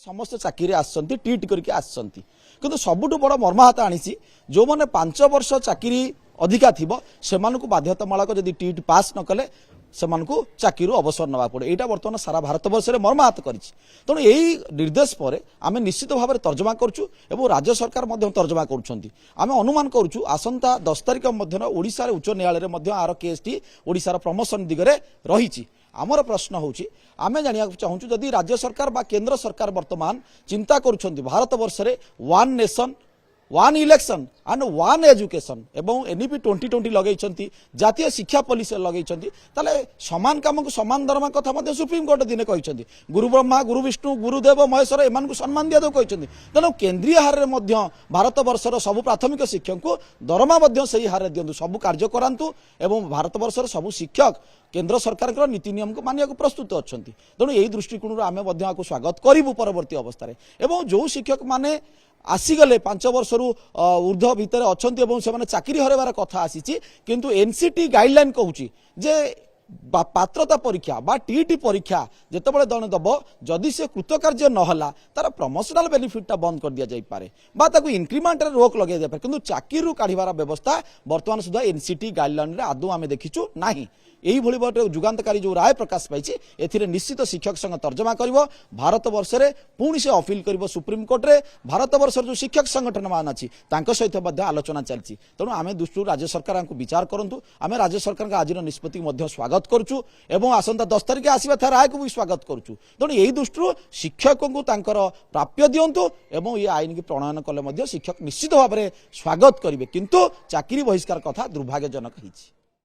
समस्त चाकरी आसछंती ट्वीट करके आसछंती किंतु सबुठु बड़ मर्माहत आनीछि जो माने 5 वर्ष चाकरी अधिका थिबो सेमानकु बाध्यतामूलक जदि ट्वीट पास न कले सेमानकु चाकरी अवसर नवा पड़े एटा वर्तमान सारा भारत वर्ष में मर्माहत करिछि तेणु यही निर्देश पर आम निश्चित भाव में तर्जमा करूँ और राज्य सरकार तर्जमा करुँच आम अनुमान करूँ आसंता 10 तारिख मध्य ओडिशा उच्च न्यायालय में आर केसटी ओडिशार प्रमोशन दिगरे रही आमर प्रश्न होची आमे जानिया चाहूँ जदि राज्य सरकार बा केंद्र सरकार वर्तमान चिंता करुछंती भारत वर्ष रे one nation one election and one education एवं एनईपी 2020 लगेइछंती जातीय शिक्षा पॉलिसी लगेइछंती ताले समान काम को समान दरमा कथा मध्ये सुप्रीम कोर्ट दिने कहिछंती गुरु ब्रह्मा गुरु विष्णु गुरुदेव महेश्वर एमान को सम्मान दिया दो कहिछंती तेणु केंद्रीय हार रे मध्य भारत वर्षर सब प्राथमिक शिक्षक को दरमा मध्य सही हार दियंतु सब कार्य करांतु एवं भारत वर्षर सब शिक्षक केंद्र सरकार नीति नियम को मानिया को प्रस्तुत अच्छा तेणु यही दृष्टिकोण आम स्वागत करूँ परवर्ती अवस्था एवं जो शिक्षक माने आसीगले 5 वर्ष ऊर्ध भितर अच्छा से चाकरी हरबार कथा आसी किंतु एनसीटी गाइडलाइन कहूँ जे पात्रता परीक्षा बा टीटी परीक्षा जितेबाला दल दब जदि से कृतकार्य नहला तार प्रमोशनल बेनिफिटा बंद कर दिया जाए बा ताकू इंक्रीमेंट रोक लगे जाए किंतु चाकरी काढ़ार व्यवस्था बर्तमान सुधा एनसीटी गाइडलाइन रे आदौ आम देखीचु नाही यही भली गोटे जुगान्तकारी जो राय प्रकाश पाई एथिरे निश्चित शिक्षक संघ तर्जमा करिवो भारत वर्ष रे पुणी से अपील करिवो सुप्रीम कोर्ट रे भारत वर्ष जो शिक्षक संगठन मान अछि तांको सहित मध्ये आलोचना चलछि तेणु आमे दृष्टि राज्य सरकार को विचार करंतु आमे राज्य सरकार का आज निष्पत्ति मध्ये स्वागत करूछु एवं आसंता 10 तारिख आसीबा था राय को भी स्वागत करूछु तेणु यही दृष्टि शिक्षक को तांकर प्राप्य दियंतु एवं ये आईन की प्रणयन कले मध्ये शिक्षक निश्चित भाव में स्वागत करिवे किंतु चाकरी बहिष्कार कथा दुर्भाग्यजनक हिछि।